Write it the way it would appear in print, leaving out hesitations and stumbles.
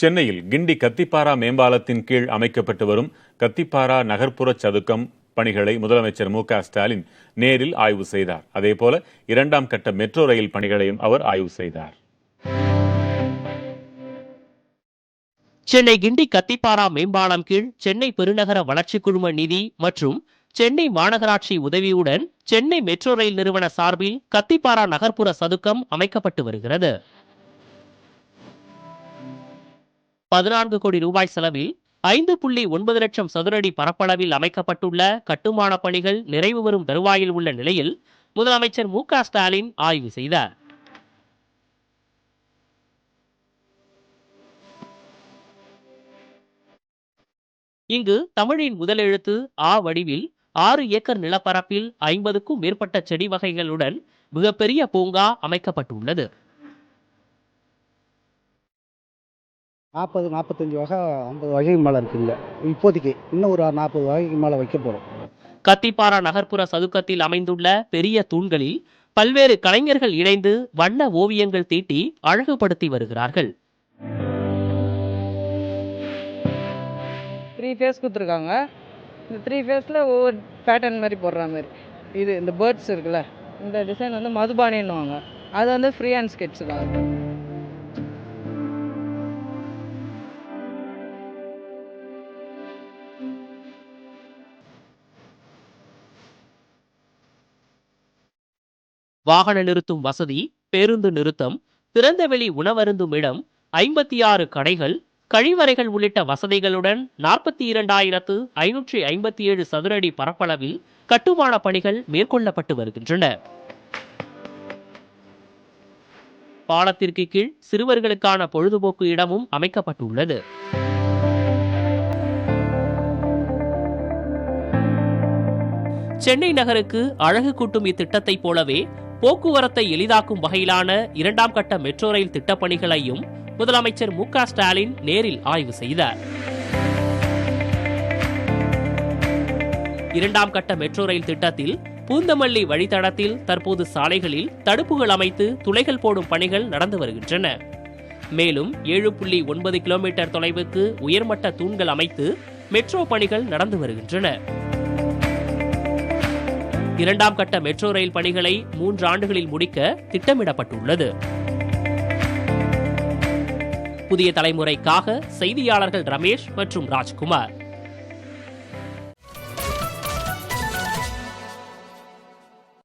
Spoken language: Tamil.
சென்னையில் கிண்டி கத்திப்பாரா மேம்பாலத்தின் கீழ் அமைக்கப்பட்டு வரும் கத்திப்பாரா நகர்ப்புற சதுக்கம் பணிகளை முதலமைச்சர் மு.க.ஸ்டாலின் நேரில் ஆய்வு செய்தார். அதேபோல 2ஆம் கட்ட மெட்ரோ ரயில் பணிகளையும் அவர் ஆய்வு செய்தார். சென்னை கிண்டி கத்திப்பாரா மேம்பாலம் கீழ் சென்னை பெருநகர வளர்ச்சி குழும நிதி மற்றும் சென்னை மாநகராட்சி உதவியுடன் சென்னை மெட்ரோ ரயில் நிறுவன சார்பில் கத்திப்பாரா நகர்ப்புற சதுக்கம் அமைக்கப்பட்டு வருகிறது. 14 கோடி ரூபாய் செலவில் 5.9 லட்சம் சதுரடி பரப்பளவில் அமைக்கப்பட்டுள்ள கட்டுமான பணிகள் நிறைவு வரும் தருவாயில் உள்ள நிலையில் முதலமைச்சர் மு.க.ஸ்டாலின் ஆய்வு செய்தார். இங்கு தமிழின் முதலெழுத்து ஆ வடிவில் 6 ஏக்கர் நிலப்பரப்பில் 50க்கும் மேற்பட்ட செடி வகைகளுடன் மிகப்பெரிய பூங்கா அமைக்கப்பட்டுள்ளது. 40-45 வகை 50 வகைக்கு மேலே இருக்குங்க. இப்போதைக்கு இன்னும் ஒரு 40 வகைக்கு மேலே வைக்க போகிறோம். கத்திப்பாரா நகர்ப்புற சதுக்கத்தில் அமைந்துள்ள பெரிய தூண்களில் பல்வேறு கலைஞர்கள் இணைந்து வண்ண ஓவியங்கள் தீட்டி அழகுபடுத்தி வருகிறார்கள். 3 ஃபேஸ் கொடுத்துருக்காங்க. இந்த 3 ஃபேஸில் ஒவ்வொரு பேட்டர்ன் மாதிரி போடுற மாதிரி. இந்த பேர்ட்ஸ் இருக்குல்ல, இந்த டிசைன் வந்து மதுபானின்னுவாங்க. அது வந்து ஃப்ரீ ஹேண்ட் ஸ்கெட்ச் தான். வாகன நிறுத்தும் வசதி, பேருந்து நிறுத்தம், திறந்தவெளி உணவருந்தும் இடம், 56 கடைகள், கழிவறைகள் உள்ளிட்ட வசதிகளுடன் 42,557 சதுரடி பரப்பளவில் கட்டுமான பணிகள் மேற்கொள்ளப்பட்டு வருகின்றன. பாலத்திற்கு கீழ் சிறுவர்களுக்கான பொழுதுபோக்கு இடமும் அமைக்கப்பட்டுள்ளது. சென்னை நகருக்கு அழகு கூட்டும் இத்திட்டத்தை போலவே போக்குவரத்தை எளிதாக்கும் வகையிலான 2ஆம் கட்ட மெட்ரோ ரயில் திட்டப்பணிகளையும் முதலமைச்சர் மு.க.ஸ்டாலின் நேரில் ஆய்வு செய்தார். 2ஆம் கட்ட மெட்ரோ ரயில் திட்டத்தில் பூந்தமல்லி வழித்தடத்தில் தற்போது சாலைகளில் தடுப்புகள் அமைத்து துளைகள் போடும் பணிகள் நடந்து வருகின்றன. மேலும் 7.9 கிலோமீட்டர் தொலைவுக்கு உயர்மட்ட தூண்கள் அமைத்து மெட்ரோ பணிகள் நடந்து வருகின்றன. 2ஆம் கட்ட மெட்ரோ ரயில் பணிகளை 3 ஆண்டுகளில் முடிக்க திட்டமிடப்பட்டுள்ளது. புதிய தலைமுறைக்காக செய்தியாளர்கள் ரமேஷ் மற்றும் ராஜ்குமார்.